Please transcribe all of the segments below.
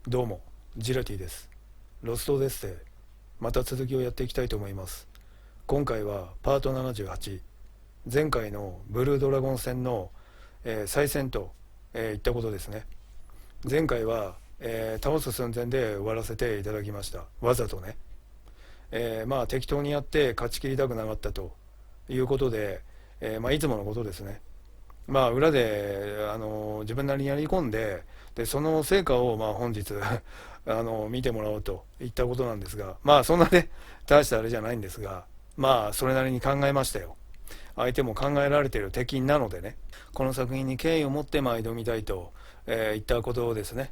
どうも、ジラティです。ロストオデッセイ、また続きをやっていきたいと思います。今回はパート78、前回のブルードラゴン戦の、再戦と、いったことですね。前回は、倒す寸前で終わらせていただきました。わざとね。まあ適当にやって勝ち切りたくなかったということで、いつものことですね。まあ裏で自分なりにやり込んで、その成果を本日見てもらおうといったことなんですが、そんなね大したあれじゃないんですが、それなりに考えましたよ。相手も考えられている敵なのでね、この作品に敬意を持って挑みたいと、いったことですね。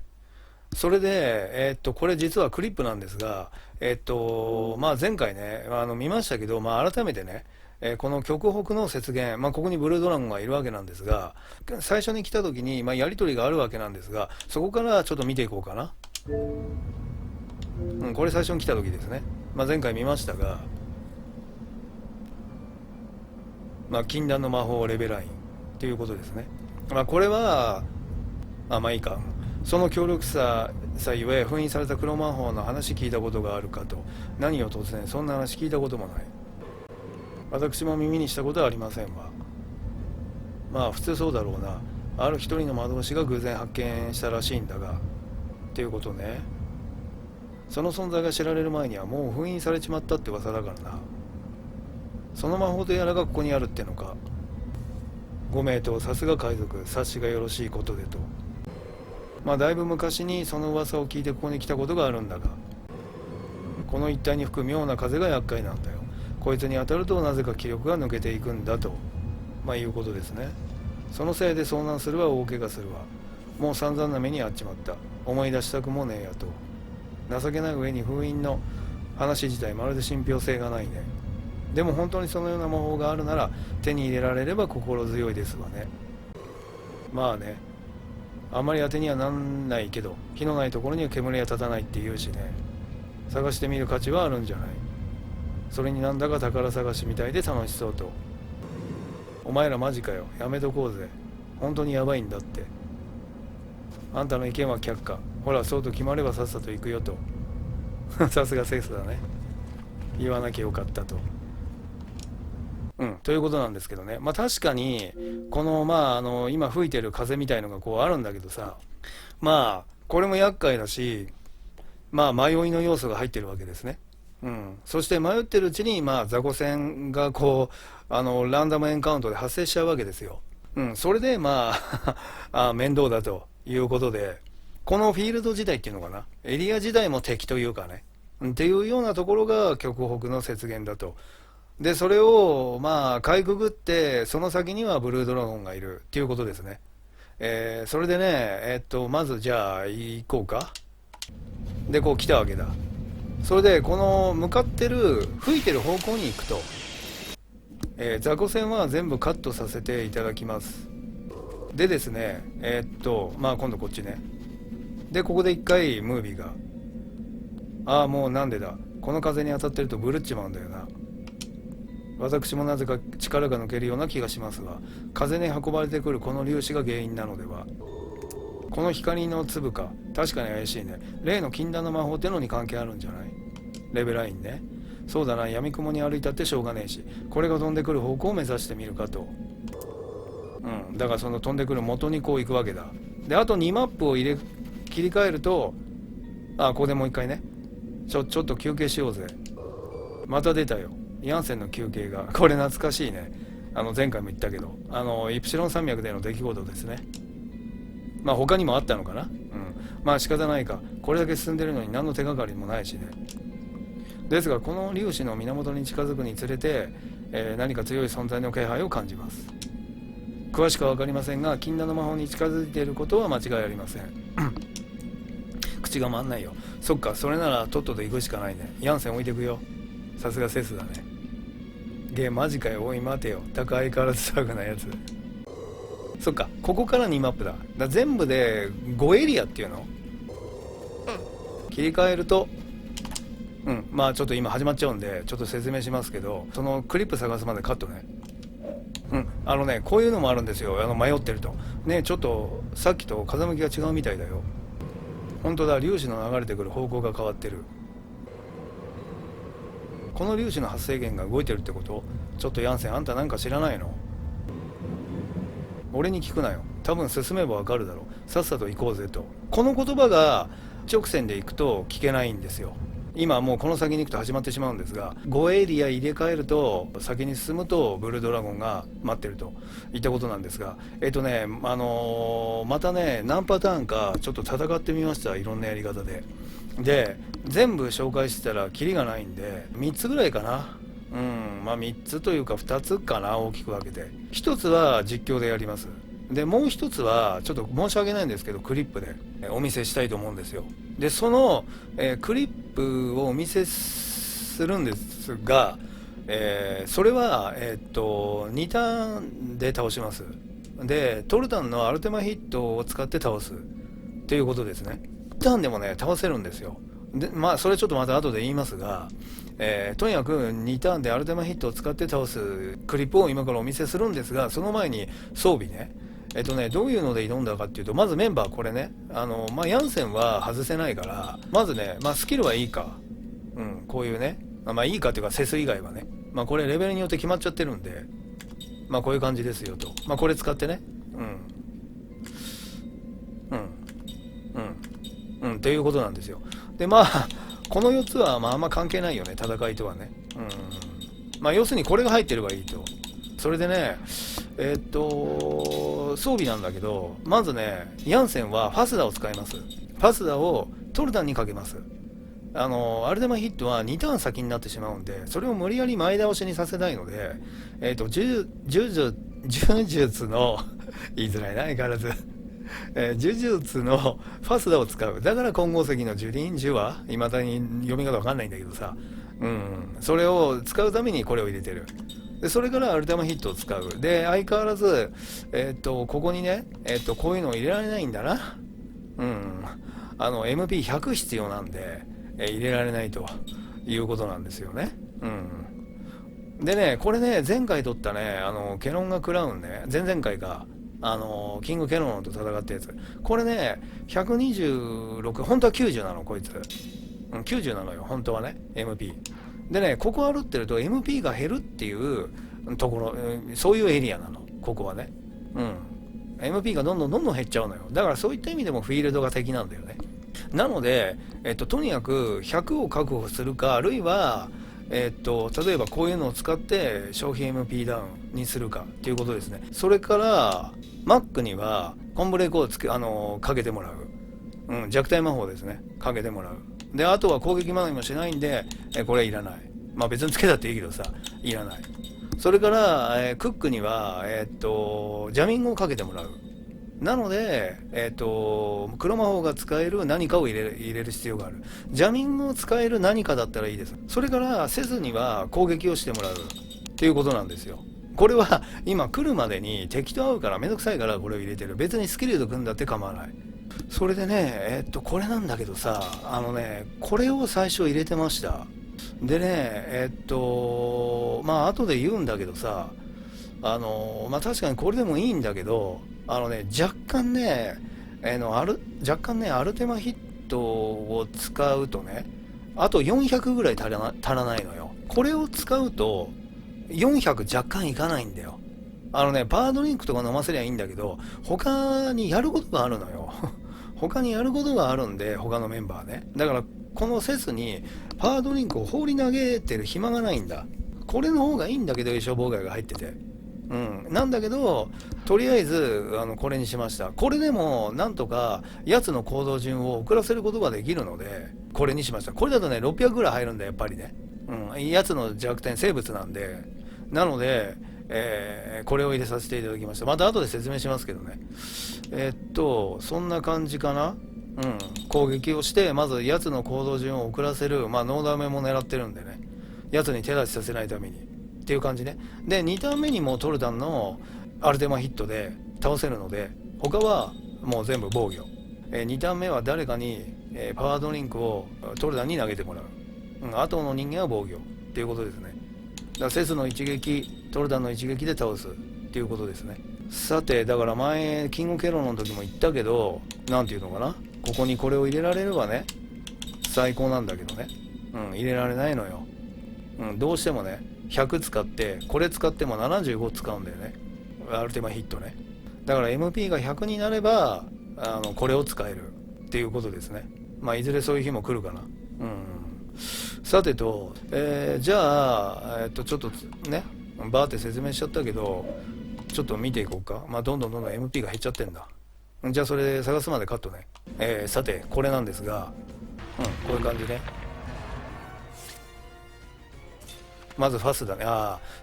それで、これ実はクリップなんですが、前回ね、見ましたけど、改めてね、この極北の雪原、ここにブルードラゴンがいるわけなんですが、最初に来た時に、やり取りがあるわけなんですが、そこからちょっと見ていこうかな。これ最初に来た時ですね。前回見ましたが、禁断の魔法レベラインということですね。これは、いいか。その強力さゆえ封印された黒魔法の話聞いたことがあるかと。何を突然、そんな話聞いたこともない。私も耳にしたことはありませんわ。普通そうだろうな。ある一人の魔導士が偶然発見したらしいんだが、っていうことね。その存在が知られる前にはもう封印されちまったって噂だからな。その魔法とやらがここにあるってのか。ご名答、さすが海賊、察しがよろしいことでと。だいぶ昔にその噂を聞いてここに来たことがあるんだが、この一帯に吹く妙な風が厄介なんだよ。こいつに当たるとなぜか気力が抜けていくんだと、いうことですね。そのせいで遭難するわ、大怪我するわ。もう散々な目に遭っちまった。思い出したくもねえやと。情けない上に封印の話自体まるで信憑性がないね。でも本当にそのような魔法があるなら手に入れられれば心強いですわね。あんまり当てにはなんないけど、火のないところには煙は立たないって言うしね。探してみる価値はあるんじゃない。それになんだか宝探しみたいで楽しそうと。お前らマジかよ、やめとこうぜ。本当にやばいんだって。あんたの意見は却下。ほら、そうと決まればさっさと行くよと。さすがセンスだね。言わなきゃよかったと。ということなんですけどね。確かにこの今吹いてる風みたいのがこうあるんだけどさ、これも厄介だし、迷いの要素が入ってるわけですね。そして迷ってるうちに雑魚戦がこうランダムエンカウントで発生しちゃうわけですよ。それで面倒だということで、このフィールド時代っていうのかな、エリア時代も敵というかね、っていうようなところが極北の雪原だと。でそれをかいくぐって、その先にはブルードラゴンがいるっていうことですね。それでね、まずじゃあ行こうか。でこう来たわけだ。それでこの向かってる吹いてる方向に行くと、雑魚線は全部カットさせていただきます。でですね、今度こっちね。でここで一回ムービーが、もうなんでだ、この風に当たってるとブルっちまうんだよな。私もなぜか力が抜けるような気がしますが、風に運ばれてくるこの粒子が原因なのでは。この光の粒か、確かに怪しいね。例の禁断の魔法ってのに関係あるんじゃない。レベラインね。そうだな、闇雲に歩いたってしょうがねえし、これが飛んでくる方向を目指してみるかと。だからその飛んでくる元にこう行くわけだ。であと2マップを切り替えると、ここでもう一回ね、ちょっと休憩しようぜ。また出たよ、ヤンセンの休憩が。これ懐かしいね。前回も言ったけど、イプシロン山脈での出来事ですね。他にもあったのかな。仕方ないか。これだけ進んでるのに何の手がかりもないしね。ですがこの粒子の源に近づくにつれて、何か強い存在の気配を感じます。詳しくは分かりませんが、禁断の魔法に近づいていることは間違いありません。口が回んないよ。そっか、それならとっとと行くしかないね。ヤンセン置いてくよ。さすがセスだね。ゲーマジかよ。おい待てよ、高いからずサグなやつ。そっか、ここから2マップだ。全部で5エリアっていうの。切り替えると、ちょっと今始まっちゃうんでちょっと説明しますけど、そのクリップ探すまでカットね。こういうのもあるんですよ。迷ってるとね。ちょっとさっきと風向きが違うみたいだよ。本当だ、粒子の流れてくる方向が変わってる。この粒子の発生源が動いてるってこと？ちょっとヤンセン、あんたなんか知らないの？俺に聞くなよ。多分進めばわかるだろう。さっさと行こうぜと。この言葉が直線で行くと聞けないんですよ。今もうこの先に行くと始まってしまうんですが、5エリア入れ替えると先に進むとブルードラゴンが待ってるといったことなんですが、またね、何パターンかちょっと戦ってみました。いろんなやり方で。で全部紹介してたらキリがないんで3つぐらいかな。まあ3つというか2つかな、大きく分けて。1つは実況でやります。でもう1つはちょっと申し訳ないんですけどクリップでお見せしたいと思うんですよ。でその、クリップをお見せするんですが、それは、2ターンで倒します。でトルタンのアルテマヒットを使って倒すっていうことですね。2ターンでもね倒せるんですよ。でまあそれちょっとまた後で言いますが、とにかく2ターンでアルテマヒットを使って倒すクリップを今からお見せするんですが、その前に装備ね、どういうので挑んだかっていうと、まずメンバーこれね、ヤンセンは外せないから、まずね、スキルはいいか、こういうね、いいかっていうかセス以外はね、これレベルによって決まっちゃってるんで、こういう感じですよと、これ使ってね、っていうことなんですよ。でこの4つはあんま関係ないよね、戦いとはね。要するにこれが入ってればいいと。それでね、装備なんだけど、まずね、ヤンセンはファスダを使います。ファスダをトルタンにかけます。アルテマヒットは2ターン先になってしまうんで、それを無理やり前倒しにさせたいので、呪術の言いづらいな、相変わらず。呪術のファスダを使う。だから金剛石の呪輪呪は未だに読み方わかんないんだけどさ、それを使うためにこれを入れてる。でそれからアルテマヒットを使う。で相変わらず、ここにね、こういうのを入れられないんだな。MP100 必要なんで、入れられないということなんですよね。でね、これね、前回取ったね、ケロンガクラウンね、前々回か、キングケロンと戦ったやつ。これね、126、本当は90なの、こいつ。90なのよ、本当はね、MP。でね、ここ歩ってると MP が減るっていうところ、そういうエリアなの、ここはね。MP がどんどん減っちゃうのよ。だからそういった意味でもフィールドが敵なんだよね。なので、とにかく100を確保するか、あるいは、例えばこういうのを使って消費 MP ダウンにするかっていうことですね。それから Mac にはコンブレークをかけてもらう、弱体魔法ですね、かけてもらう。であとは攻撃マナーもしないんで、これいらない。別につけたっていいけどさ、いらない。それから、クックには、ジャミングをかけてもらう。なので、黒魔法が使える何かを入れる必要がある。ジャミングを使える何かだったらいいです。それからせずには攻撃をしてもらうっていうことなんですよ。これは今来るまでに敵と会うからめんどくさいからこれを入れてる。別にスキルと組んだって構わない。それでね、これなんだけどさ、これを最初入れてました。でね、後で言うんだけどさ、確かにこれでもいいんだけど、若干ね、アルテマヒットを使うとね、あと400ぐらい足らないのよ。これを使うと400若干いかないんだよ。パワードリンクとか飲ませりゃいいんだけど、他にやることがあるのよ。他にやることがあるんで、他のメンバーね。だからこのセスにパワードリンクを放り投げてる暇がないんだ。これの方がいいんだけど、衣装妨害が入ってて。なんだけど、とりあえずこれにしました。これでもなんとかやつの行動順を遅らせることができるので、これにしました。これだとね、600ぐらい入るんだ、やっぱりね。やつの弱点生物なんで。なので、これを入れさせていただきました。また後で説明しますけどね。そんな感じかな。攻撃をして、まずやつの行動順を遅らせる。ノーダメも狙ってるんでね。やつに手出しさせないために。っていう感じね。で、2ターン目にもトルタンのアルテマヒットで倒せるので、他はもう全部防御。2ターン目は誰かに、パワードリンクをトルタンに投げてもらう。後の人間は防御っていうことですね。だからセスの一撃、トルタンの一撃で倒すっていうことですね。さて、だから前キングケロの時も言ったけど、なんていうのかな、ここにこれを入れられればね最高なんだけどね、入れられないのよ。どうしてもね100使ってこれ使っても75使うんだよね、アルティマヒットね。だから MP が100になればこれを使えるっていうことですね。まあいずれそういう日も来るかな。さてと、じゃあ、ちょっとねバーって説明しちゃったけど、ちょっと見ていこうか。まあどんどん MP が減っちゃってんだ。じゃあそれ探すまでカットね。さてこれなんですが、こういう感じね。まずファスだね。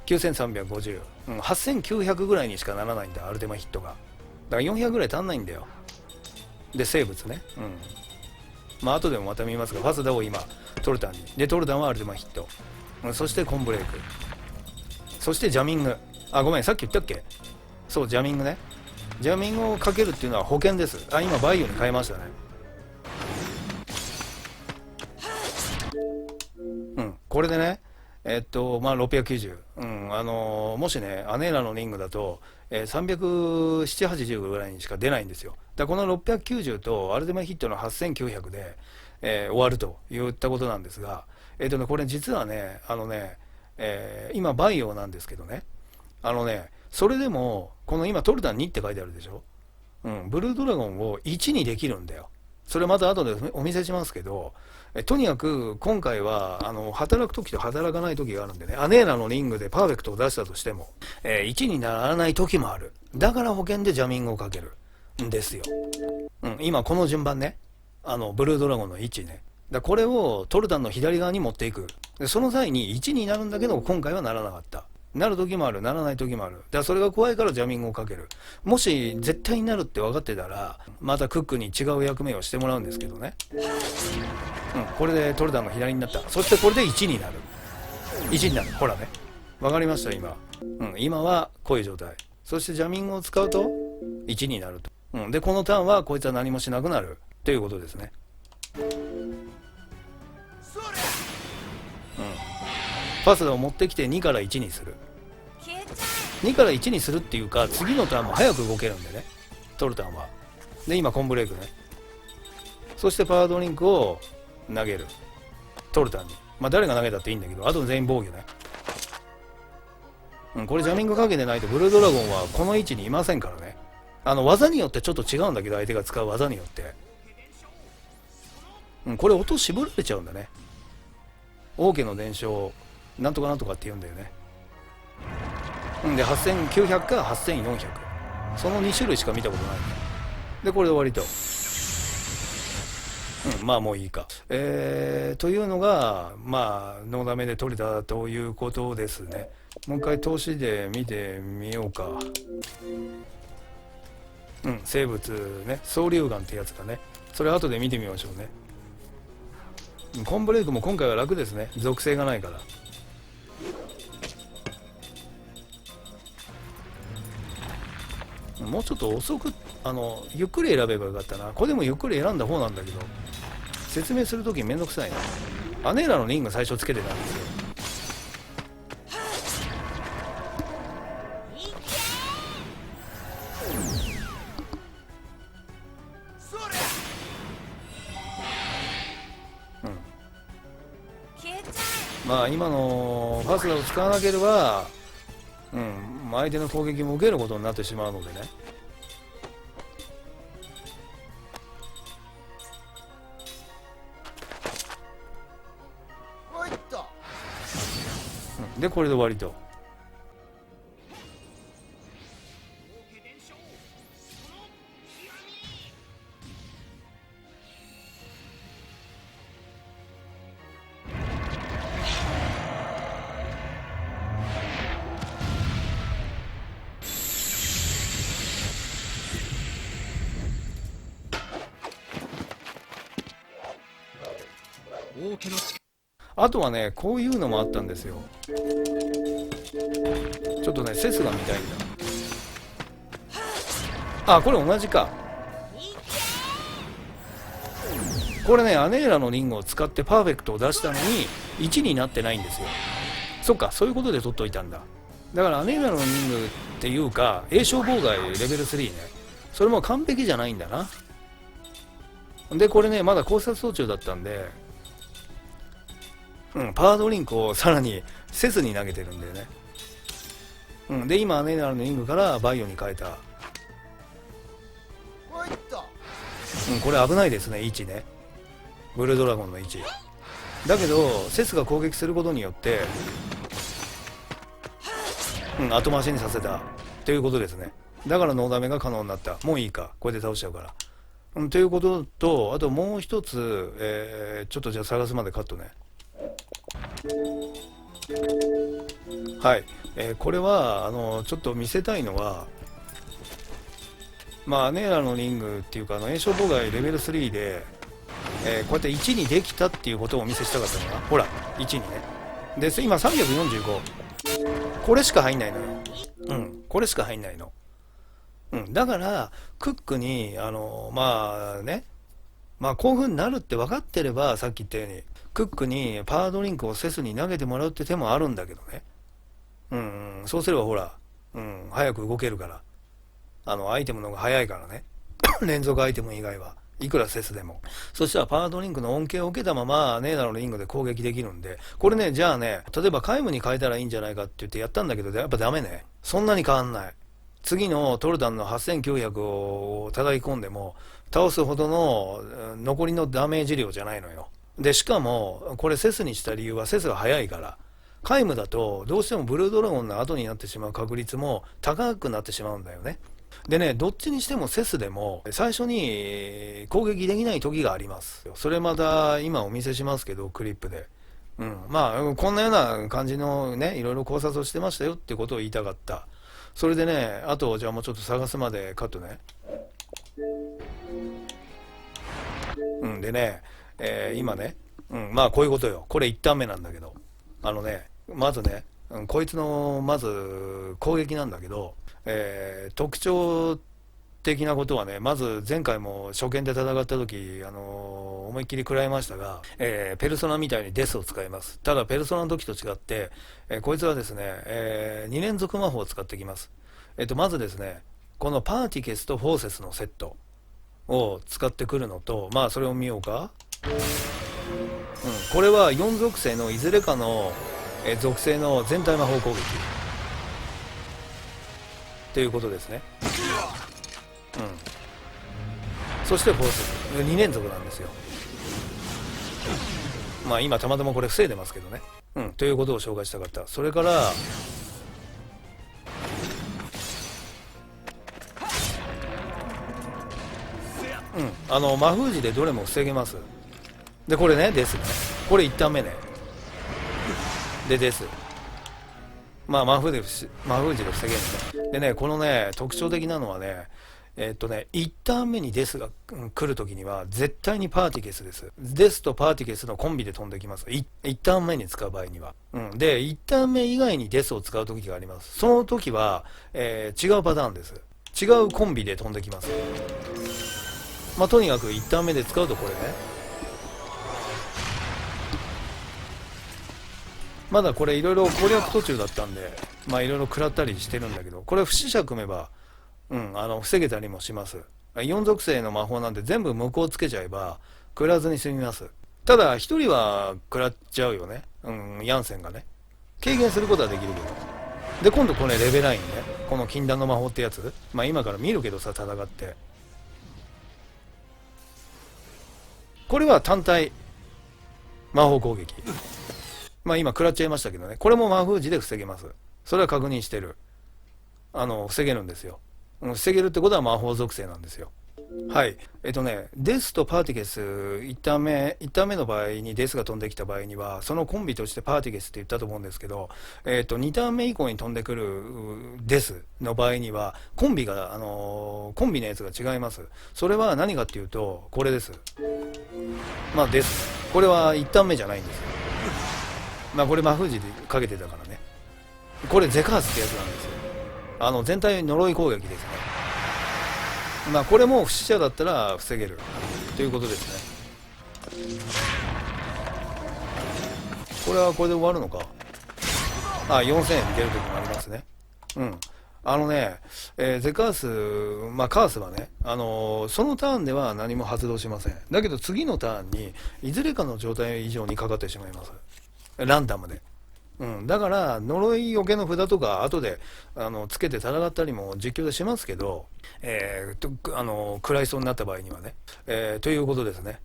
9350、8900ぐらいにしかならないんだ、アルテマヒットが。だから400ぐらい足んないんだよ。で生物ね、まあ後でもまた見ますが、ファスダを今トルタンに、でトルタンはアルテマヒット、そしてコンブレイク、そしてジャミング。ごめん、さっき言ったっけ。そう、ジャミングね。ジャミングをかけるっていうのは保険です。今バイオに変えましたね。これでね、まあ690、もしねアネーラのリングだと、37080ぐらいにしか出ないんですよ。だからこの690とアルティマヒットの8900で、終わるといったことなんですが、これ実はね今バイオなんですけどね、それでもこの今トルタン2って書いてあるでしょ。ブルードラゴンを1にできるんだよ。それまた後でお見せしますけど、とにかく今回は働く時と働かない時があるんでね、アネーラのリングでパーフェクトを出したとしても、1にならない時もある。だから保険でジャミングをかけるんですよ。今この順番ね、ブルードラゴンの位置ね。これをトルタンの左側に持っていく。でその際に1になるんだけど今回はならなかった。なる時もある、ならない時もある。だからそれが怖いからジャミングをかける。もし絶対になるって分かってたらまたクックに違う役目をしてもらうんですけどね。これでトルタンが左になった。そしてこれで1になる。1になる。ほらね。分かりました今。今はこういう状態。そしてジャミングを使うと1になると。でこのターンはこいつは何もしなくなるということですね。ファスダを持ってきて2から1にする。2から1にするっていうか、次のターンも早く動けるんでね、トルタンは。で今コンブレイクね。そしてパワードリンクを投げる、トルタンに。まあ誰が投げたっていいんだけど、あと全員防御ね。これジャミングかけてないとブルードラゴンはこの位置にいませんからね。技によってちょっと違うんだけど、相手が使う技によって、これ音絞られちゃうんだね。王家の伝承なんとかなんとかって言うんだよね。で8900か8400、その2種類しか見たことない。でこれで終わりと。まあもういいか。というのがまあノーダメで取れたということですね。もう一回投資で見てみようか。生物ね、総流眼ってやつだね。それ後で見てみましょうね。コンブレイクも今回は楽ですね、属性がないから。もうちょっと遅くゆっくり選べばよかったな。これでもゆっくり選んだ方なんだけど、説明するときめんどくさいな。アネーラのリング最初つけてたんですよ。まあ今のファスナーを使わなければ、相手の攻撃も受けることになってしまうのでね。でこれで終わりと。あとはね、こういうのもあったんですよ。ちょっとねセスが見たいんだ。これ同じか。これねアネーラのリングを使ってパーフェクトを出したのに1になってないんですよ。そっか、そういうことで取っといたんだ。だからアネーラのリングっていうか栄唱妨害レベル3ね、それも完璧じゃないんだな。でこれねまだ考察途中だったんで、パワードリンクをさらにせずに投げてるんだよね。で今ネイナルのリングからバイオに変えた。これ危ないですね、位置ね。ブルードラゴンの位置だけどセスが攻撃することによって後回しにさせたということですね。だからノーダメが可能になった。もういいか、これで倒しちゃうから。ということと、あともう一つ、ちょっとじゃあ探すまでカットね。はい、これはちょっと見せたいのは、まあネーラのリングっていうか炎症妨害レベル3で、こうやって1にできたっていうことをお見せしたかったのが、ほら1にね。で今345、これしか入んないのよ。これしか入んないの。だからクックにまあね、まあこういう風になるって分かってれば、さっき言ったようにクックにパワードリンクをセスに投げてもらうって手もあるんだけどね。そうすればほら、早く動けるから、アイテムの方が早いからね連続アイテム以外はいくらセスでも。そしたらパワードリンクの恩恵を受けたままネーダのリングで攻撃できるんで、これね、じゃあね、例えば皆無に変えたらいいんじゃないかって言ってやったんだけど、やっぱダメね。そんなに変わんない。次のトルダンの8900を叩き込んでも倒すほどの残りのダメージ量じゃないのよ。でしかもこれセスにした理由はセスが早いから。皆無だとどうしてもブルードラゴンの後になってしまう確率も高くなってしまうんだよね。でね、どっちにしてもセスでも最初に攻撃できない時があります。それまた今お見せしますけど、クリップで。まあこんなような感じのね、いろいろ考察をしてましたよってことを言いたかった。それでね、あとじゃあもうちょっと探すまでカットね。でね、今ね、まあこういうことよ。これ1ターン目なんだけど、まずね、こいつのまず攻撃なんだけど、特徴的なことはね、まず前回も初見で戦った時、思いっきり食らいましたが、ペルソナみたいにデスを使います。ただペルソナの時と違って、こいつはですね、2連続魔法を使ってきます。まずですね、このパーティケスとフォーセスのセットを使ってくるのと、まあそれを見ようか。これは4属性のいずれかの、属性の全体魔法攻撃ということですね。そしてフォース2連続なんですよ。まあ今たまたまこれ防いでますけどね。ということを紹介したかった。それから魔封じでどれも防げます。でこれね、ですね、これ1ターン目ね。でです、まあ魔封じで防げるんでね。このね、特徴的なのはね、1ターン目にデスが来るときには絶対にパーティケスです。デスとパーティケスのコンビで飛んできます。1ターン目に使う場合には。で、1ターン目以外にデスを使うときがあります。その時は、違うパターンです。違うコンビで飛んできます。まあとにかく1ターン目で使うとこれね。まだこれいろいろ攻略途中だったんで、まあいろいろ食らったりしてるんだけど、これ不死者組めば防げたりもします。4属性の魔法なんで全部無効つけちゃえば食らずに済みます。ただ1人は食らっちゃうよね。ヤンセンがね。軽減することはできるけど。で今度これレベラインね。この禁断の魔法ってやつ。まあ今から見るけどさ、戦って。これは単体魔法攻撃。まあ今食らっちゃいましたけどね。これも魔封じで防げます。それは確認してる。防げるんですよ。防げるってことは魔法属性なんですよ。はい。デスとパーティケス、1ターン目の場合にデスが飛んできた場合には、そのコンビとしてパーティケスって言ったと思うんですけど、2ターン目以降に飛んでくるデスの場合には、コンビのやつが違います。それは何かっていうと、これです。まあデス。これは1ターン目じゃないんですよ。まあこれ魔封じでかけてたからね。これゼカースってやつなんですよ。全体呪い攻撃ですね。まあこれも不死者だったら防げるということですね。これはこれで終わるのか。4000円出る時もありますね。ゼカース、まあカースはね、そのターンでは何も発動しません。だけど次のターンに、いずれかの状態以上にかかってしまいます。ランダムで。うん、だから呪いよけの札とか後でつけて戦ったりも実況でしますけど、食らいそうになった場合にはね、ということですね。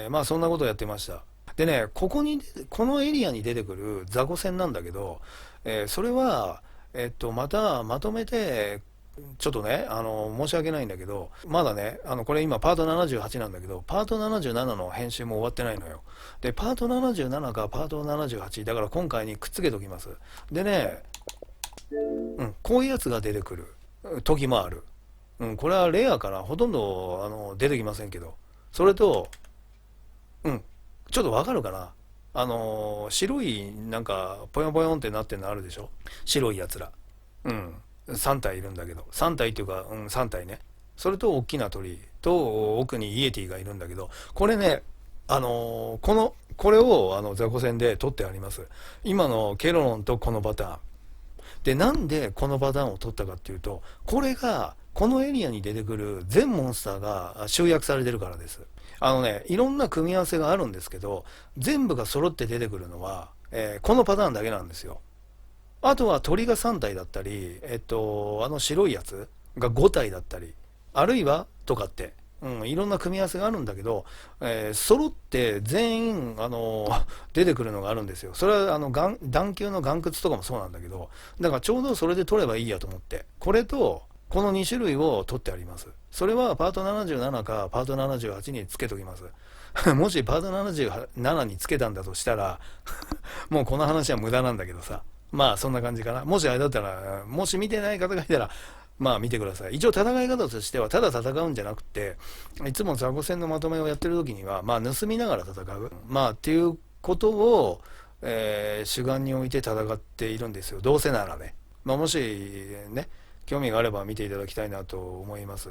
まあそんなことをやってました。でね、このエリアに出てくる雑魚戦なんだけど、それは、またまとめて、ちょっとね、申し訳ないんだけど、まだね、これ今パート78なんだけど、パート77の編集も終わってないのよ。で、パート77かパート78、だから今回にくっつけときます。でね、こういうやつが出てくる時もある。これはレアかな。ほとんど、出てきませんけど。それと、ちょっとわかるかな。白い、なんか、ぽよんぽよんってなってるのあるでしょ。白いやつら。3体いるんだけど、3体っていうか、3体ね。それと大きな鳥と奥にイエティがいるんだけど、これね、これを雑魚戦で取ってあります。今のケロロンとこのパターン。で、なんでこのパターンを取ったかっていうと、これが、このエリアに出てくる全モンスターが集約されてるからです。いろんな組み合わせがあるんですけど、全部が揃って出てくるのは、このパターンだけなんですよ。あとは鳥が3体だったり、白いやつが5体だったり、あるいはとかって、いろんな組み合わせがあるんだけど、揃って全員、出てくるのがあるんですよ。それは段級の岩窟とかもそうなんだけど、だからちょうどそれで取ればいいやと思って、これとこの2種類を取ってあります。それはパート77かパート78につけときます。もしパート77につけたんだとしたらもうこの話は無駄なんだけどさ。まあそんな感じかな。もしあれだったら、もし見てない方がいたら、まあ見てください。一応戦い方としては、ただ戦うんじゃなくて、いつも雑魚戦のまとめをやってる時には、まあ盗みながら戦う。まあっていうことを、主眼に置いて戦っているんですよ。どうせならね。まあもしね、興味があれば見ていただきたいなと思います。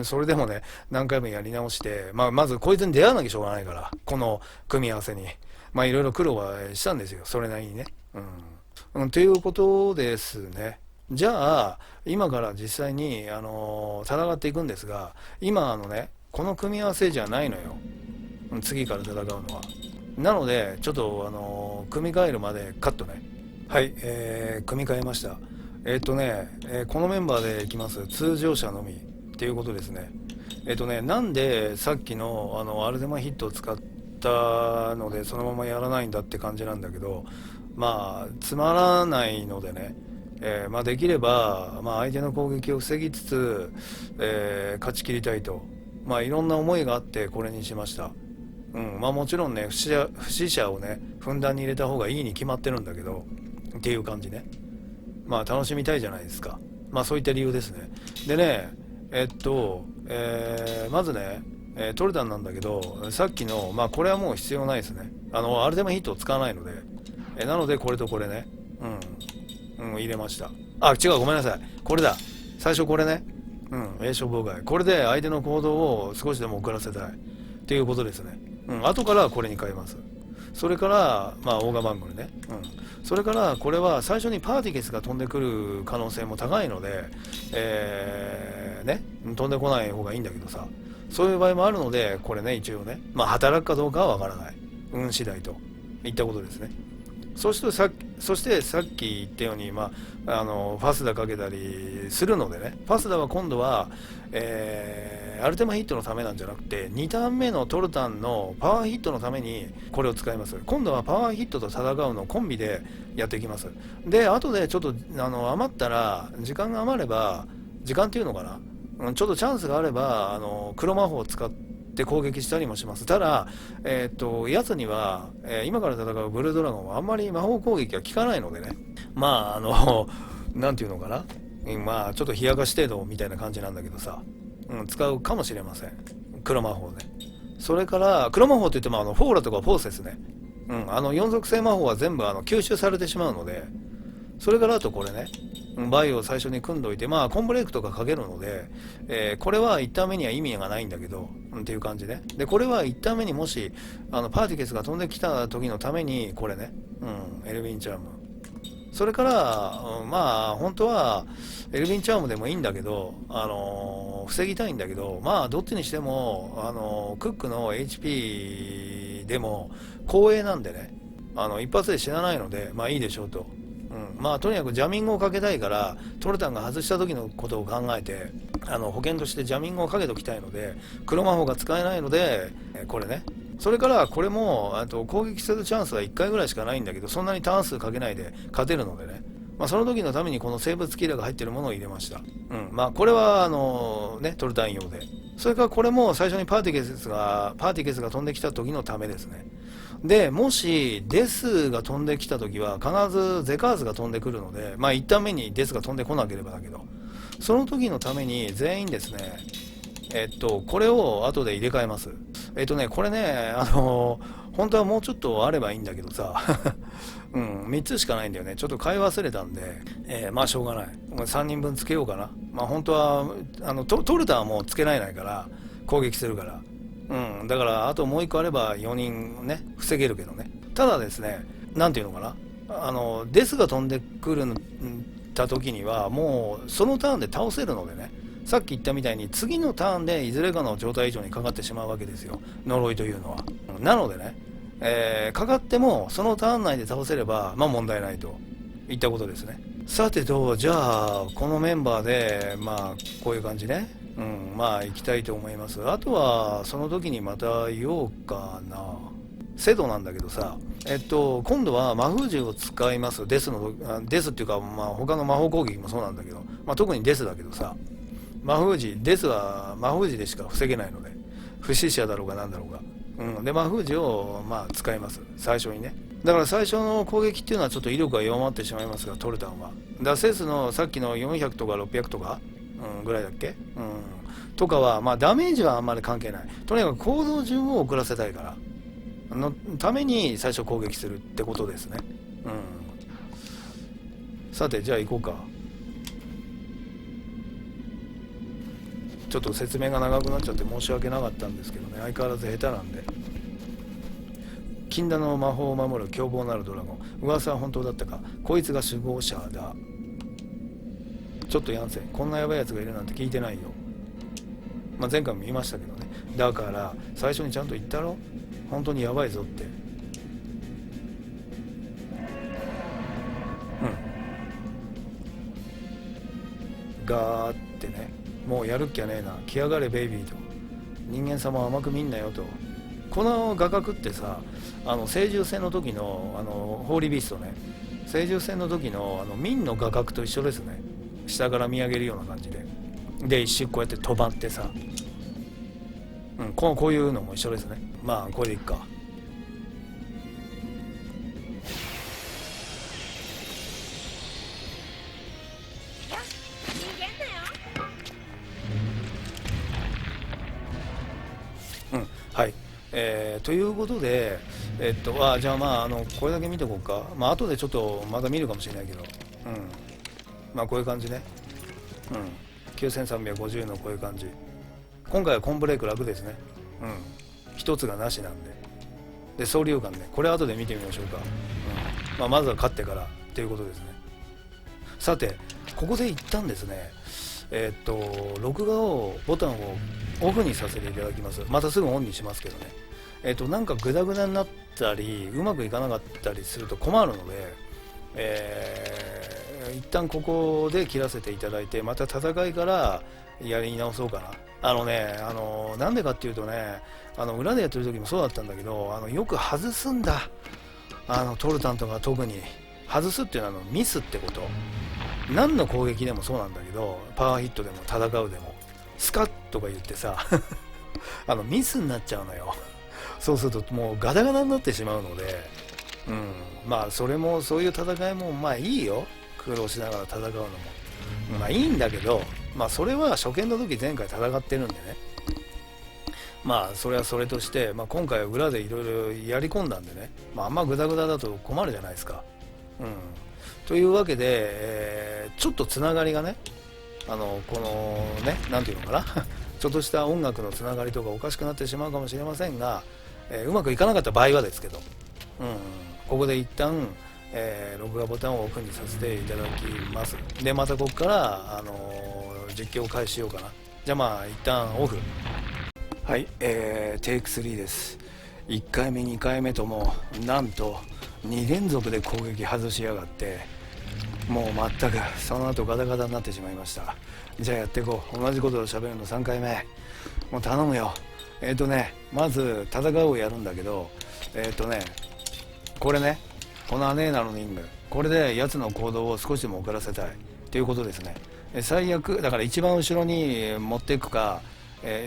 それでもね、何回もやり直して、まあまずこいつに出会わなきゃしょうがないから、この組み合わせに。まあいろいろ苦労はしたんですよ。それなりにね。ということですね。じゃあ、今から実際に、戦っていくんですが、今この組み合わせじゃないのよ。次から戦うのは。なので、ちょっと、組み替えるまでカットね。はい、組み替えました。このメンバーでいきます。通常者のみっていうことですね。なんでさっきの、アルデマヒットを使ったので、そのままやらないんだって感じなんだけど、まあ、つまらないのでね、まあ、できれば、まあ、相手の攻撃を防ぎつつ、勝ち切りたいと、まあ、いろんな思いがあってこれにしました。まあ、もちろんね不死者をねふんだんに入れた方がいいに決まってるんだけどっていう感じね。まあ楽しみたいじゃないですか。まあそういった理由ですね。でねまずね、トルタンなんだけどさっきのまあこれはもう必要ないですね。アルテマヒットを使わないので、なのでこれとこれね入れました。あ、違う、ごめんなさい。これだ。最初これね。栄唱妨害。これで相手の行動を少しでも遅らせたい。っていうことですね。後からはこれに変えます。それから、まあ、オーガバングルね。それから、これは最初にパーティケスが飛んでくる可能性も高いので、飛んでこない方がいいんだけどさ。そういう場合もあるので、これね、一応ね。まあ、働くかどうかはわからない。運次第といったことですね。そしてさっき言ったように、まあ、ファスダかけたりするのでね、ファスダは今度は、アルテマヒットのためなんじゃなくて、2ターン目のトルタンのパワーヒットのためにこれを使います。今度はパワーヒットと戦うのをコンビでやっていきます。で、後でちょっと余ったら、時間が余れば、時間っていうのかな、ちょっとチャンスがあれば、黒魔法を使って攻撃したりもします。ただ、やつには、今から戦うブルードラゴンはあんまり魔法攻撃が効かないのでね、まあ、なんていうのかな、まあ、ちょっと冷やかし程度みたいな感じなんだけどさ、使うかもしれません。黒魔法ね。それから、黒魔法って言っても、フォーラとかフォーセスね。4属性魔法は全部吸収されてしまうので、それからあとこれね、バイオを最初に組んどいて、まあコンブレイクとかかけるので、これは1ターン目には意味がないんだけど、っていう感じね。で、これは1ターン目にもし、パーティケスが飛んできた時のために、これね、エルヴィンチャーム。それから、まあ本当はエルヴィン・チャームでもいいんだけど、防ぎたいんだけど、まあどっちにしても、クックの HP でも光栄なんでね、一発で死なないので、まあいいでしょうと。まあとにかくジャミングをかけたいから、トルタンが外した時のことを考えて、保険としてジャミングをかけときたいので、黒魔法が使えないので、これね。それからこれも攻撃するチャンスは1回ぐらいしかないんだけど、そんなにターン数かけないで勝てるのでね、まあ、その時のためにこの生物キラーが入ってるものを入れました。まあこれはトルタン用で、それからこれも最初にパーティケスが飛んできた時のためですね。でもしデスが飛んできた時は必ずゼカーズが飛んでくるので、まあ1ターン目にデスが飛んでこなければだけど、その時のために全員ですね、これを後で入れ替えます。これね、本当はもうちょっとあればいいんだけどさ、3つしかないんだよね。ちょっと買い忘れたんで、まあしょうがない。3人分つけようかな。まあ本当は、トルタはもうつけられないから、攻撃するから。だからあともう1個あれば4人ね、防げるけどね。ただですね、なんていうのかな。デスが飛んでくるた時には、もうそのターンで倒せるのでね。さっき言ったみたいに次のターンでいずれかの状態以上にかかってしまうわけですよ、呪いというのは。なのでね、かかってもそのターン内で倒せればまあ問題ないといったことですね。さてと、じゃあこのメンバーでまあこういう感じね、まあ行きたいと思います。あとはその時にまた言おうかな。セドなんだけどさ、今度は魔封じを使います。デスっていうか、まあ他の魔法攻撃もそうなんだけど、まあ特にデスだけどさ、魔封じ、デスは魔封じでしか防げないので、不死者だろうがなんだろうが。で、魔封じをまあ使います。最初にね。だから最初の攻撃っていうのはちょっと威力が弱まってしまいますが、トルタンは。ダセスのさっきの400とか600とか、ぐらいだっけとかは、まあダメージはあんまり関係ない。とにかく行動順を遅らせたいから。のために最初攻撃するってことですね。さて、じゃあ行こうか。ちょっと説明が長くなっちゃって申し訳なかったんですけどね、相変わらず下手なんで。禁断の魔法を守る凶暴なるドラゴン、噂は本当だったか、こいつが首謀者だ。ちょっとヤンセン、こんなヤバいやつがいるなんて聞いてないよ。まあ前回も言いましたけどね。だから最初にちゃんと言ったろ、本当にヤバいぞって。ガーってね、もうやるっきゃねえな、来やがれベイビーと、人間様は甘く見んなよと。この画角ってさ、聖獣戦の時のホーリービーストね、聖獣戦の時のミンの画角と一緒ですね。下から見上げるような感じで、一瞬こうやって止まってさ、こういうのも一緒ですね。まあこれでいっか。はい、ということで、じゃあまあこれだけ見ておこうか。まあ後でちょっとまた見るかもしれないけど、まあこういう感じね。9350のこういう感じ。今回はコンブレイク楽ですね。一つがなしなんで。総流感ね、これ後で見てみましょうか。まあまずは勝ってからっていうことですね。さて、ここで一旦ですね、録画ボタンをオフにさせていただきます。またすぐオンにしますけどね。なんかグダグダになったりうまくいかなかったりすると困るので、一旦ここで切らせていただいて、また戦いからやり直そうかな。なんでかっていうとね、裏でやってる時もそうだったんだけど、よく外すんだ。トルタンとか特に外すっていうのはミスってこと。何の攻撃でもそうなんだけど、パワーヒットでも戦うでもスカッとか言ってさミスになっちゃうのよ。そうするともうガタガタになってしまうので、まあそれもそういう戦いもまあいいよ、苦労しながら戦うのもまあいいんだけど、まあそれは初見の時前回戦ってるんでね、まあそれはそれとして、まあ、今回は裏でいろいろやり込んだんでね、まあ、あんまグダグダだと困るじゃないですか。というわけで、ちょっとつながりがね、このね、なんていうのかなちょっとした音楽のつながりとかおかしくなってしまうかもしれませんが、うまくいかなかった場合はですけど、ここで一旦、録画ボタンをオフにさせていただきます。でまたここから、実況を開始しようかな。じゃあまあ一旦オフ。はい、テイク3です。1回目2回目ともなんと2連続で攻撃外しやがって、もう全くその後ガタガタになってしまいました。じゃあやっていこう。同じことを喋るの3回目。もう頼むよ。まず戦うをやるんだけど、これね、このアネーナの任務、これで奴の行動を少しでも遅らせたいということですね。最悪だから一番後ろに持っていくか、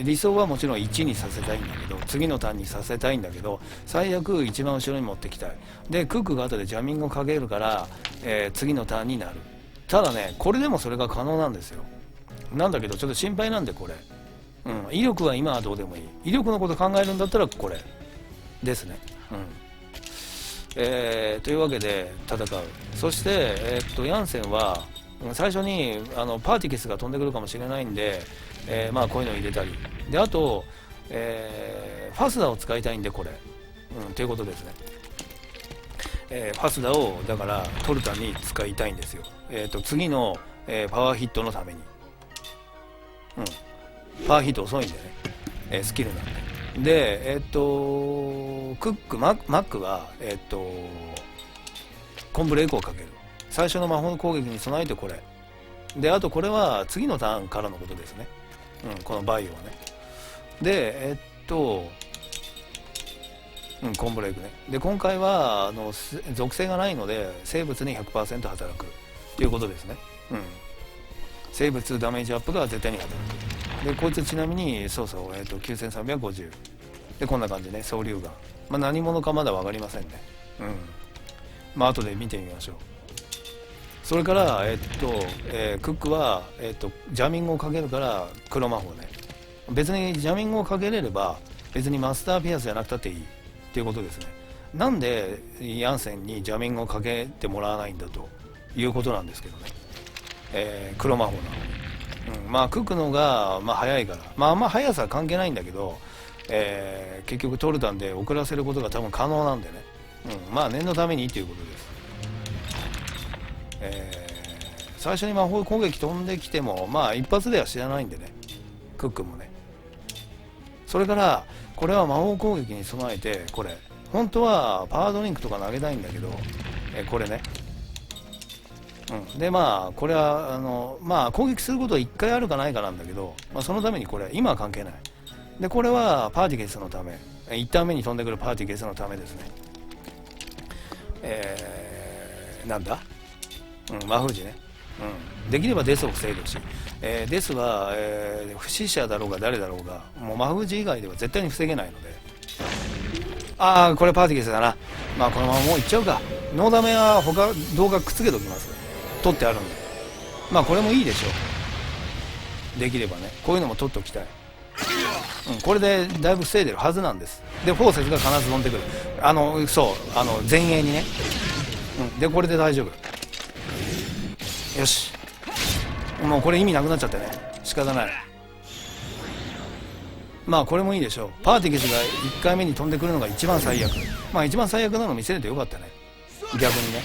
理想はもちろん1にさせたいんだけど、次のターンにさせたいんだけど、最悪一番後ろに持ってきたい。でクックが後でジャミングをかけるから、次のターンになる。ただね、これでもそれが可能なんですよ。なんだけどちょっと心配なんでこれ、威力は今はどうでもいい。威力のこと考えるんだったらこれですね。というわけで戦う。そして、ヤンセンは最初にパーティケスが飛んでくるかもしれないんで、まあこういうのを入れたりで、あと、ファスダを使いたいんでこれ、ということですね。ファスダをだからトルタに使いたいんですよ。次の、パワーヒットのために、パワーヒット遅いんでね、スキルなんで。でクックマックはコンブレイクをかける。最初の魔法攻撃に備えてこれで、あとこれは次のターンからのことですね。このバイオはね。でコンブレイクね。で今回は属性がないので生物に 100% 働くということですね。生物ダメージアップが絶対に働く。でこいつちなみに9350で、こんな感じね。総流眼、何者かまだ分かりませんね。後で見てみましょう。それからクックはジャミングをかけるから黒魔法ね。別にジャミングをかけれれば別にマスターピアスじゃなくたっていいっていうことですね。なんでヤンセンにジャミングをかけてもらわないんだということなんですけどね。黒魔法なのに。クックの方が早いから、あんま速さは関係ないんだけど、結局トルタンで遅らせることが多分可能なんでね。念のためにということです。最初に魔法攻撃飛んできても一発では知らないんでね、クックもね。それからこれは魔法攻撃に備えて、これ本当はパワードリンクとか投げたいんだけど、これね。でこれは攻撃することは1回あるかないかなんだけど、そのためにこれ今は関係ない。でこれはパーティケスのため、1ターン目に飛んでくるパーティケスのためですね。なんだ、魔封じね。できればデスを防いでほしい。デスは、不死者だろうが誰だろうがもう魔封じ以外では絶対に防げないので。これパーティケスだな。このままもういっちゃうか。ノーダメは他動画くっつけておきます。取ってあるんで。これもいいでしょう。できればね、こういうのも取っておきたい。これでだいぶ防いでるはずなんです。でフォーセスが必ず飛んでくる。前衛にね。でこれで大丈夫。よし、もうこれ意味なくなっちゃってね、仕方ない。これもいいでしょう。パーティケスが1回目に飛んでくるのが一番最悪。一番最悪なの見せれてよかったね、逆にね。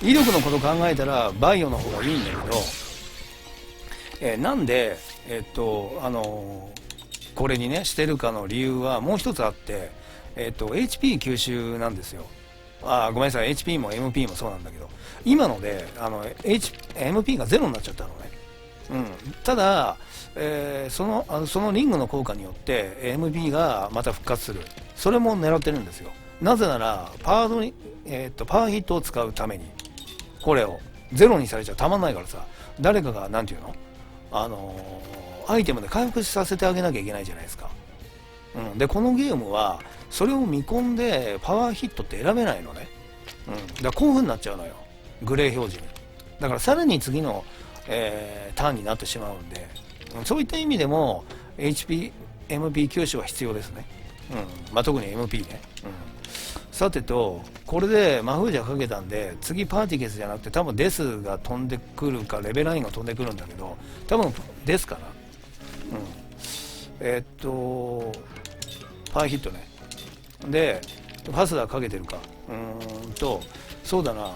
威力のこと考えたらバイオの方がいいんだけど、なんでこれにねしてるかの理由はもう一つあって、HP 吸収なんですよ。ごめんなさい、 HP も MP もそうなんだけど、今のでMP がゼロになっちゃったのね。ただ、そのリングの効果によって MP がまた復活する。それも狙ってるんですよ。なぜならパワーヒットを使うためにこれをゼロにされちゃたまんないからさ、誰かがなんていうの、アイテムで回復させてあげなきゃいけないじゃないですか。でこのゲームはそれを見込んでパワーヒットって選べないのね。だからこういう風になっちゃうのよ、グレー表示に。だからさらに次の、ターンになってしまうんで、そういった意味でも MP 吸収は必要ですね。特に MP ね。さてと、これで魔封じゃかけたんで、次パーティケスじゃなくて多分デスが飛んでくるかレベラインが飛んでくるんだけど、多分デスかな。パーヒットね。でファスダーかけてるか。そうだな、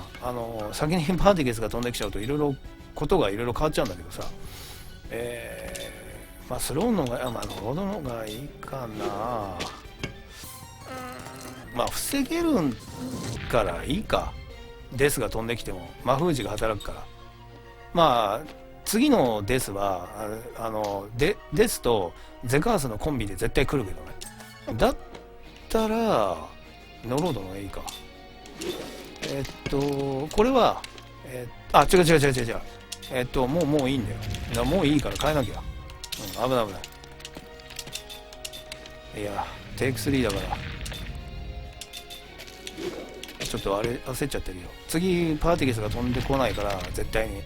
先にパーティゲスが飛んできちゃうといろいろことがいろいろ変わっちゃうんだけどさ、まあスローのが、まあロードのがいいかな。まあ防げるからいいか。デスが飛んできても魔封じが働くから。まあ次のデスはデスとゼカースのコンビで絶対来るけどね。だったらノロードのがいいか。これは違う違う違う違う違う、もういいんだよ。もういいから変えなきゃ。危ない危ない。いやテイク3だからちょっとあれ焦っちゃってるよ。次パーティゲスが飛んでこないから絶対に。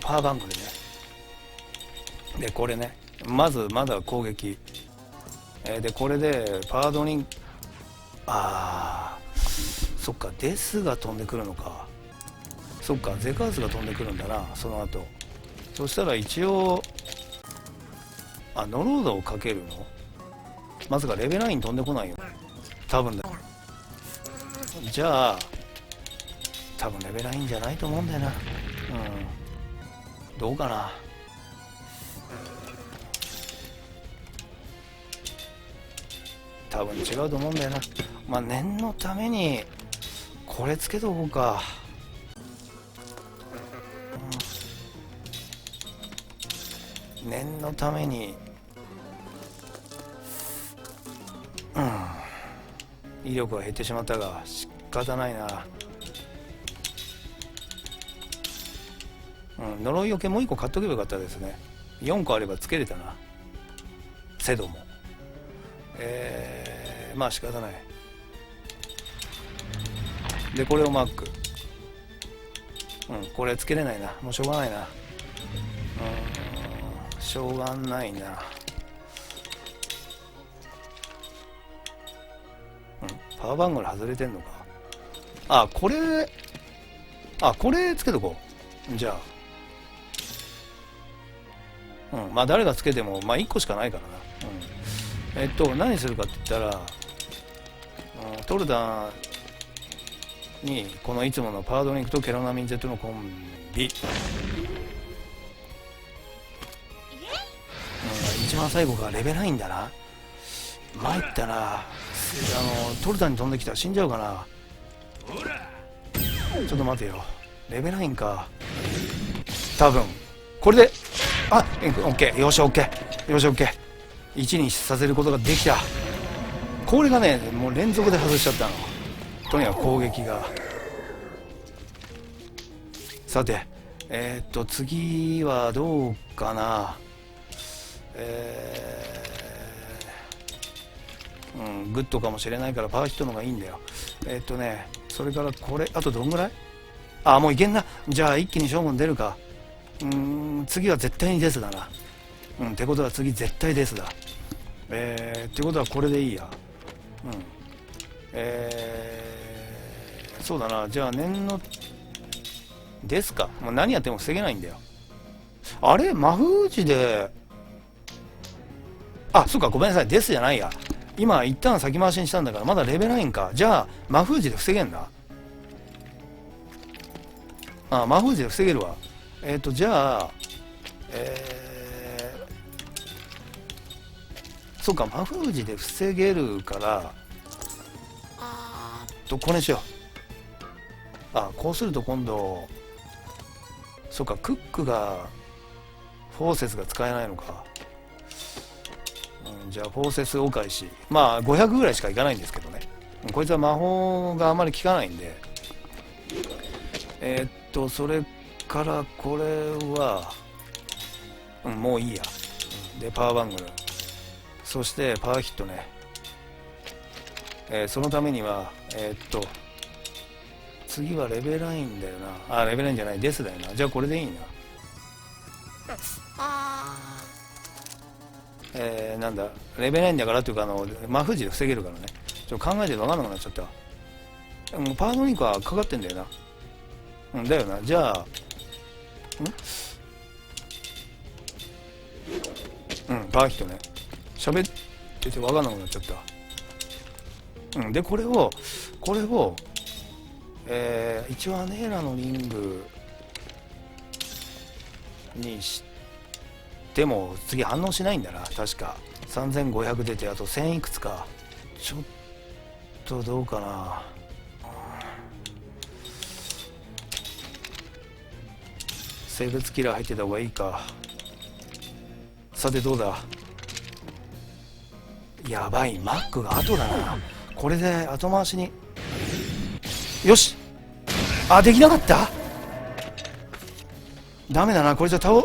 パワーバンクでね。でこれね、まだ攻撃、でこれでパワードリンク、そっか、デスが飛んでくるのか。そっか、ゼカースが飛んでくるんだな、その後。そしたら一応ノロードをかけるの。まさかレベル9飛んでこないよ多分だ。じゃあ多分レベル9じゃないと思うんだよな。どうかな。多分違うと思うんだよな。まあ念のためにこれつけとこうか。念のために威力は減ってしまったが仕方ないな。呪いよけもう1個買っとけばよかったですね。4個あればつけれたな、セドも。まあ仕方ない。でこれをマック、これつけれないな、もうしょうがないな。しょうがないな。パワーバングル外れてんのか。これつけとこう。じゃあまあ誰がつけてもまあ1個しかないからな。何するかって言ったら、トルダーにこのいつものパワードリンクとケロナミン Z のコンビ、一番最後がレベル9だな。参ったな。トルダーに飛んできたら死んじゃうかな。ちょっと待てよ、レベル9か。多分これでオッケー、よしオッケー、よしオッケー、1にさせることができた。これがね、もう連続で外しちゃったの。とにかく攻撃が。さて次はどうかな。グッドかもしれないからパワーヒットの方がいいんだよ。それからこれあとどんぐらい。もういけんな。じゃあ一気に将軍出るか。次は絶対にデスだな。ってことは次絶対デスだ。ってことはこれでいいや。そうだな。じゃあ念のですか。もう何やっても防げないんだよ。あれ魔封じで、そうか、ごめんなさい、デスじゃないや。今一旦先回しにしたんだからまだレベル9か。じゃあ魔封じで防げんだ。魔封じで防げるわ。じゃあそうか、魔封じで防げるからこれにしよう。こうすると今度そうか、クックがフォーセスが使えないのか。じゃあフォーセスお返し、まあ500ぐらいしかいかないんですけどね。こいつは魔法があまり効かないんで。それからこれはもういいや。でパワーバングル、そしてパワーヒットね。そのためには次はレベル9だよな。レベル9じゃない、デスだよな。じゃあこれでいいな。なんだ、レベル9だからっていうか魔封じで防げるからね。ちょっと考えて分かんなくなっちゃった。もうパワードリンクはかかってんだよな。だよな。じゃあパワーヒットね。ちょっと分かんなくなっちゃった。うん、でこれを一応アネーラのリングにしても次反応しないんだな。確か3500出てあと1000いくつか。ちょっとどうかな。生物キラー入ってた方がいいか。さてどうだ。やばい、マックが後だな。これで後回しに。よし、あ、できなかった。ダメだな、これじゃ倒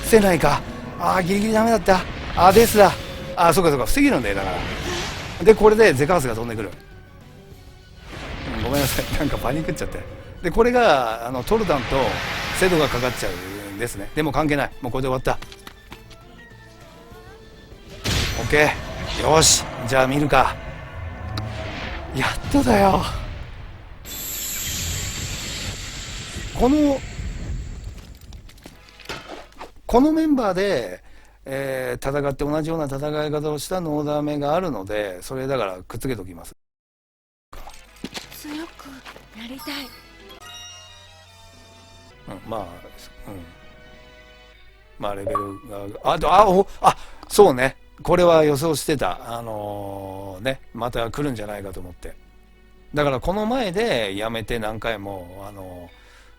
せないか。あ、ギリギリダメだった。あ、ですだ。あ、そうかそうか、防げるんだよ。だからでこれでゼカースが飛んでくる。ごめんなさい、なんかパニックっちゃって。でこれがトルダンとセドがかかっちゃうんですね。でも関係ない、もうこれで終わった。 OK、 よし、じゃあ見るか。やっとだよ。このメンバーで、戦って同じような戦い方をしたノーダメがあるので、それだからくっつけときます。強くなりたい。まあ、まあレベルがそうね、これは予想してた。ね、また来るんじゃないかと思って。だからこの前でやめて何回も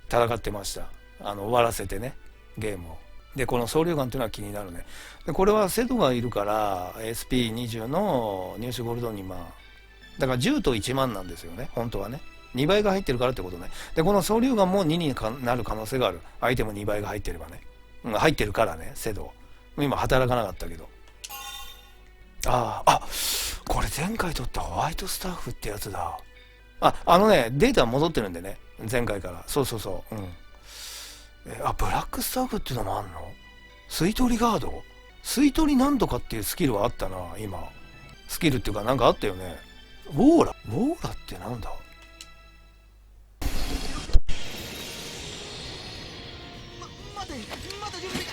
戦ってました。終わらせてね、ゲームを。でこの総量感というのは気になるね。でこれはセドがいるから SP20 の入手ゴールド2万だから10と1万なんですよね、本当はね。2倍が入ってるからってことね。でこの総量感も2になる可能性がある。アイテム2倍が入ってればね、入ってるからね。セド今働かなかったけど。これ前回取ったホワイトスタッフってやつだ。データ戻ってるんでね、前回から。そうそうそう、ブラックスタッフっていうのもあんの。吸い取りガード、吸い取りなんとかっていうスキルはあったな。今スキルっていうかなんかあったよね。ウォーラってなんだ。まだ準備だ。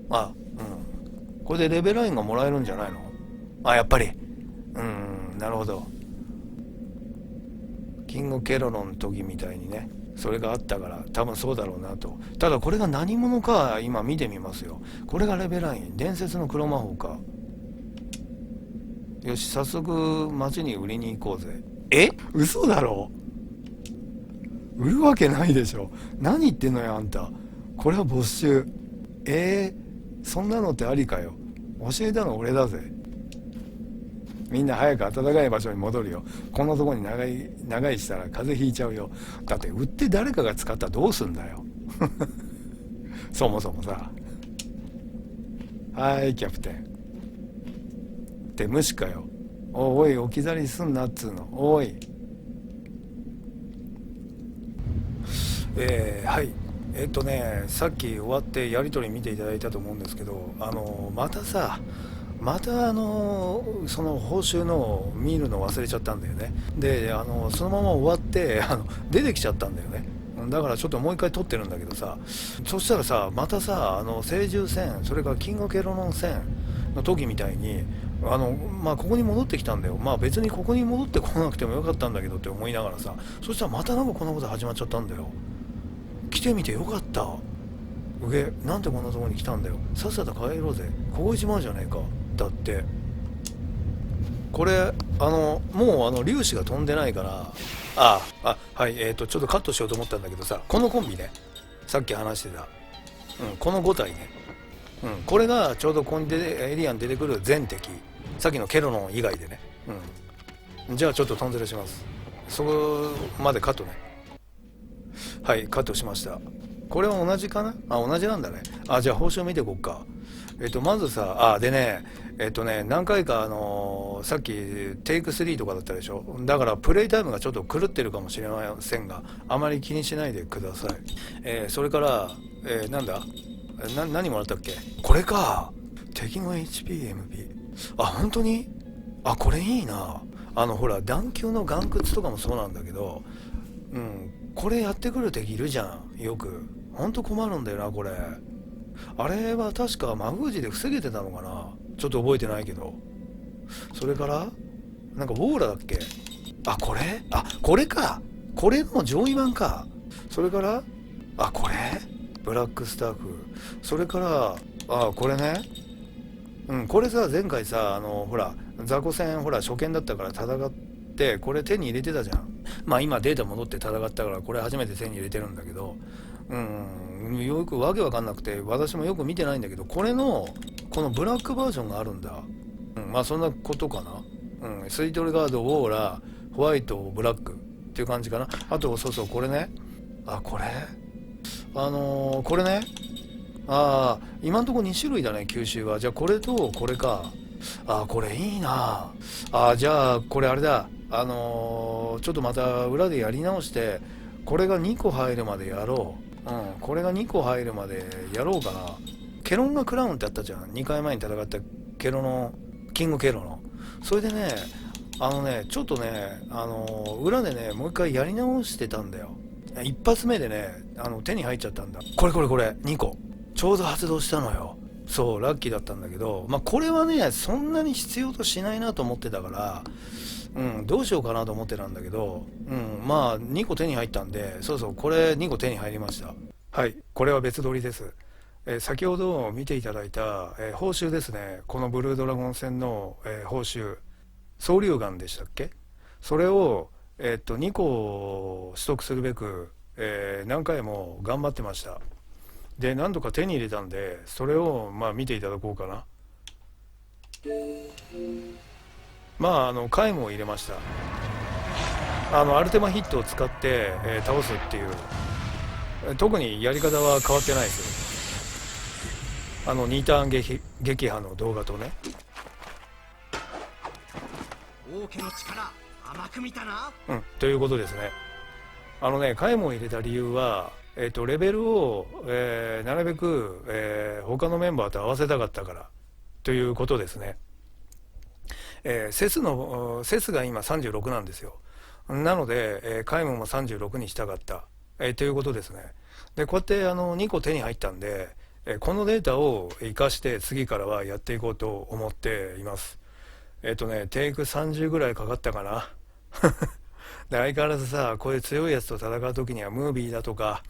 あ、うん。これでレベルラインがもらえるんじゃないの？あ、やっぱり。なるほど。キングケロロの時みたいにね、それがあったから多分そうだろうなと。ただこれが何者か今見てみますよ。これがレベルライン、伝説の黒魔法か。よし、早速街に売りに行こうぜ。嘘だろ？売るわけないでしょ。何言ってんのよあんた。これは没収。そんなのってありかよ。教えたの俺だぜ。みんな早く暖かい場所に戻るよ。こんなとこに長居したら風邪ひいちゃうよ。だって売って誰かが使ったらどうすんだよ。そもそもさ。はいキャプテンって無視かよ。おい置き去りにすんなっつうの。おい。はい。さっき終わってやり取り見ていただいたと思うんですけど、またその報酬の見るの忘れちゃったんだよね。でそのまま終わって出てきちゃったんだよね。だからちょっともう一回撮ってるんだけどさ、そしたらさまたさ聖獣戦、それからキングケロロン戦の時みたいにここに戻ってきたんだよ。別にここに戻ってこなくてもよかったんだけどって思いながらさ、そしたらまたなんかこんなこと始まっちゃったんだよ。来てみてよかった。なんでこんなとこに来たんだよ。さっさと帰ろうぜ。ここ一番じゃねえか。だってこれもう粒子が飛んでないから、はい、ちょっとカットしようと思ったんだけどさ、このコンビね、さっき話してた、この5体ね、これがちょうどここにエリアに出てくる全敵、さっきのケロロン以外でね、じゃあちょっとトンズレします。そこまでカットね。はい、カットしました。これは同じかな。同じなんだね。じゃあ報酬見ていこうか。まずさ、でね、何回かさっきテイク3とかだったでしょ。だからプレイタイムがちょっと狂ってるかもしれませんが、あまり気にしないでください。それから、なんだ何もらったっけ。これか。敵の HPMP。本当に。これいいな。ほら、段丘の岩窟とかもそうなんだけど、これやってくる敵いるじゃん、よく。ほんと困るんだよな、これ。あれは確かマグージで防げてたのかな、ちょっと覚えてないけど。それからなんかウォーラだっけ。これか。これの上位版か。それからこれブラックスタッフ。それからこれね。これさ、前回さほら雑魚戦、ほら初見だったから戦ってこれ手に入れてたじゃん。今データ戻って戦ったからこれ初めて手に入れてるんだけど、よくわけわかんなくて私もよく見てないんだけど、これのこのブラックバージョンがあるんだ。そんなことかな。スイートルガード、ウォーラー、ホワイト、ブラックっていう感じかな。あとそうこれね。これこれね。今んとこ2種類だね、吸収は。じゃあこれとこれか。これいいな。じゃあこれあれだ。ちょっとまた裏でやり直してこれが2個入るまでやろう。これが2個入るまでやろうかな。ケロンガクラウンってあったじゃん、2回前に戦ったキングケロの。それでね、ちょっとね、裏でねもう一回やり直してたんだよ。一発目でね手に入っちゃったんだ。これ2個ちょうど発動したのよ。そうラッキーだったんだけど、これはねそんなに必要としないなと思ってたから、どうしようかなと思ってたんだけど、2個手に入ったんで、これ2個手に入りました。はい、これは別撮りです。先ほど見ていただいた、報酬ですね。このブルードラゴン戦の、報酬、総流岩でしたっけ。それを、2個取得するべく、何回も頑張ってました。で何度か手に入れたんで、それを見ていただこうかな。回も入れました。アルテマヒットを使って、倒すっていう、特にやり方は変わってないです。2ターン撃破の動画とね。王家の力甘く見たな。ということですね。回も入れた理由は、レベルを、なるべく、他のメンバーと合わせたかったからということですね。セスが今36なんですよ。なので、カイムも36にしたかった。ということですね。で、こうやって2個手に入ったんで、このデータを活かして次からはやっていこうと思っています。テイク30ぐらいかかったかな。で、相変わらずさ、こういう強いやつと戦う時にはムービーだとか、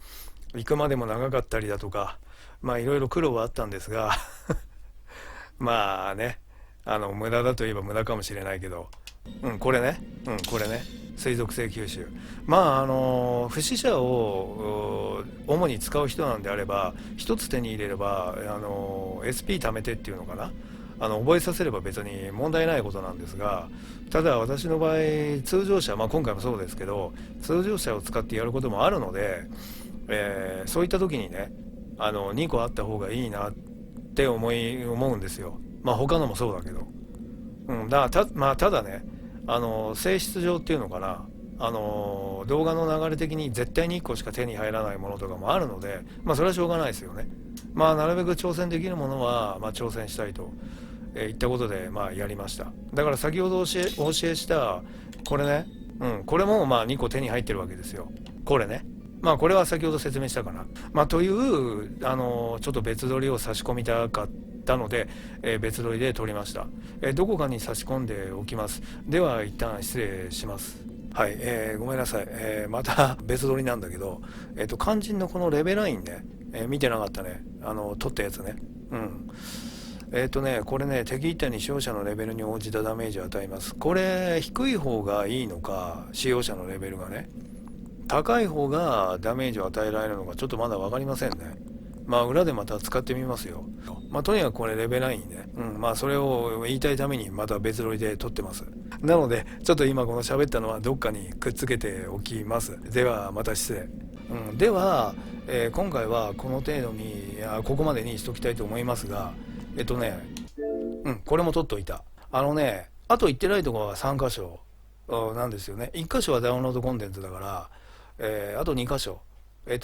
行くまでも長かったりだとか、まあいろいろ苦労はあったんですが、まあね、無駄だといえば無駄かもしれないけど、これね、水属性吸収。まあ、不死者を主に使う人なんであれば、一つ手に入れれば、SP 貯めてっていうのかな。覚えさせれば別に問題ないことなんですが、ただ私の場合、通常車、まあ今回もそうですけど、通常車を使ってやることもあるので、そういった時にね、2個あった方がいいなって思うんですよ。まあ他のもそうだけど。まあ、ただね、性質上っていうのかな、動画の流れ的に絶対に1個しか手に入らないものとかもあるので、まあそれはしょうがないですよね。まあなるべく挑戦できるものは、まあ、挑戦したいと、いったことで、まあやりました。だから先ほどお教えしたこれね、これもまあ2個手に入ってるわけですよ。これね、まあこれは先ほど説明したかな。まあというちょっと別撮りを差し込みたかったので、別撮りで撮りました。どこかに差し込んでおきます。では一旦失礼します。はい、ごめんなさい、また別撮りなんだけど、肝心のこのレベラインね、見てなかったね。撮ったやつね。これね、敵一体に使用者のレベルに応じたダメージを与えます。これ、低い方がいいのか、使用者のレベルがね。高い方がダメージを与えられるのか、ちょっとまだ分かりませんね。まあ、裏でまた使ってみますよ。まあ、とにかくこれレベル9ね。まあ、それを言いたいためにまた別撮りで撮ってます。なので、ちょっと今この喋ったのはどっかにくっつけておきます。では、また失礼。では、今回はこの程度に、ここまでにしときたいと思いますが、これも撮っといた。あと言ってないところは3箇所なんですよね。1箇所はダウンロードコンテンツだから、あと2箇所。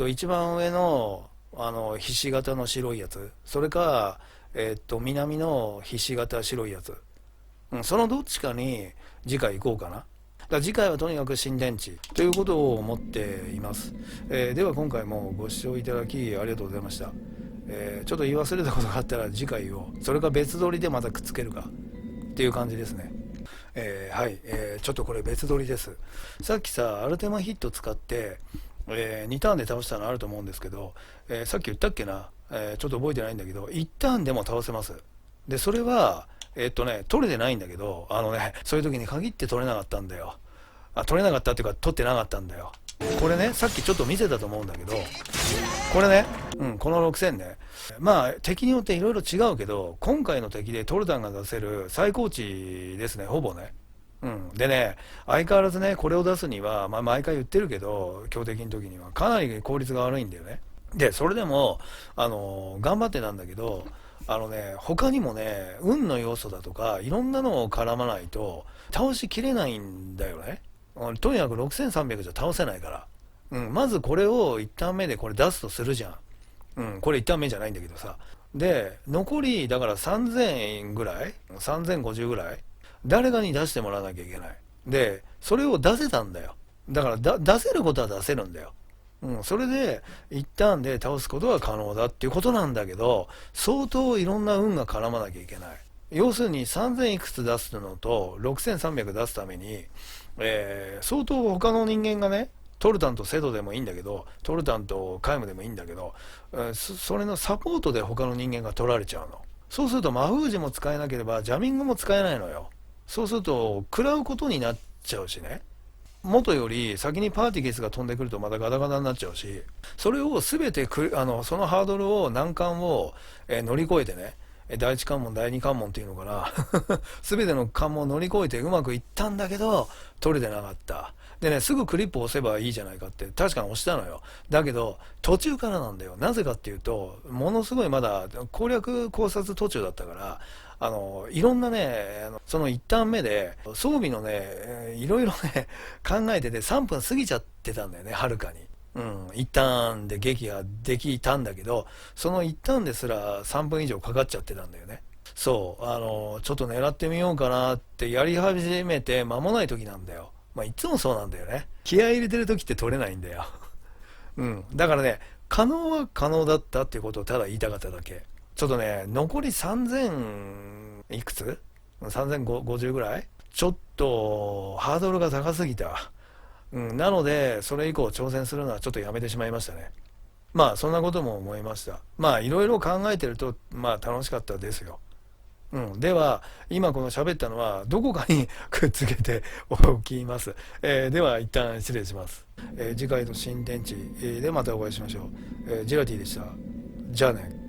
一番上のひし形の白いやつ、それか、南のひし形白いやつ、そのどっちかに次回行こうかな。だから次回はとにかく新電池ということを思っています。では今回もご視聴いただきありがとうございました。ちょっと言い忘れたことがあったら次回を、それか別撮りでまたくっつけるかっていう感じですね。はい、ちょっとこれ別撮りです。さっきさ、アルテマヒット使って、2ターンで倒したのあると思うんですけど、さっき言ったっけな、ちょっと覚えてないんだけど、1ターンでも倒せます。で、それは、取れてないんだけど、そういう時に限って取れなかったんだよ。取れなかったっていうか、取ってなかったんだよ。これね、さっきちょっと見せたと思うんだけど、これね、この6000ね、まあ、敵によっていろいろ違うけど、今回の敵でトルタンが出せる最高値ですね、ほぼね。でね、相変わらずね、これを出すには、まあ、毎回言ってるけど、強敵の時には、かなり効率が悪いんだよね。で、それでも、頑張ってなんだけど、他にもね、運の要素だとか、いろんなのを絡まないと、倒しきれないんだよね。とにかく6300じゃ倒せないから。まずこれを1ターン目でこれ出すとするじゃん。これ1ターン目じゃないんだけどさ。で、残り、だから3000ぐらい ?3050 ぐらい誰かに出してもらわなきゃいけない。で、それを出せたんだよ。だから出せることは出せるんだよ。それで一旦で倒すことは可能だっていうことなんだけど、相当いろんな運が絡まなきゃいけない。要するに3000いくつ出すのと6300出すために、相当他の人間がね、トルタンとセドでもいいんだけど、トルタンとカイムでもいいんだけど、それのサポートで他の人間が取られちゃうの。そうすると魔封じも使えなければジャミングも使えないのよ。そうすると食らうことになっちゃうしね。元より先にパーティケスが飛んでくるとまたガタガタになっちゃうし、それを全てそのハードルを難関を、乗り越えてね、第一関門第二関門っていうのかな全ての関門を乗り越えてうまくいったんだけど取れてなかった。でね、すぐクリップ押せばいいじゃないかって確かに押したのよ。だけど途中からなんだよ。なぜかっていうと、ものすごいまだ攻略考察途中だったから、いろんなね、その一旦目で装備のね、いろいろね考えてて3分過ぎちゃってたんだよね、はるかに。一旦で劇ができたんだけど、その一旦ですら3分以上かかっちゃってたんだよね。そう、ちょっと狙ってみようかなってやり始めて間もない時なんだよ。まあいつもそうなんだよね。気合い入れてる時って取れないんだようん。だからね、可能は可能だったっていうことをただ言いたかっただけ。ちょっとね、残り3000いくつ ?3050 ぐらいちょっとハードルが高すぎた。うん。なので、それ以降挑戦するのはちょっとやめてしまいましたね。まあ、そんなことも思いました。まあ、いろいろ考えてると、まあ、楽しかったですよ。うん、では、今この喋ったのはどこかにくっつけておきます。では、一旦失礼します。次回の新天地でまたお会いしましょう。ジェラティでした。じゃあね。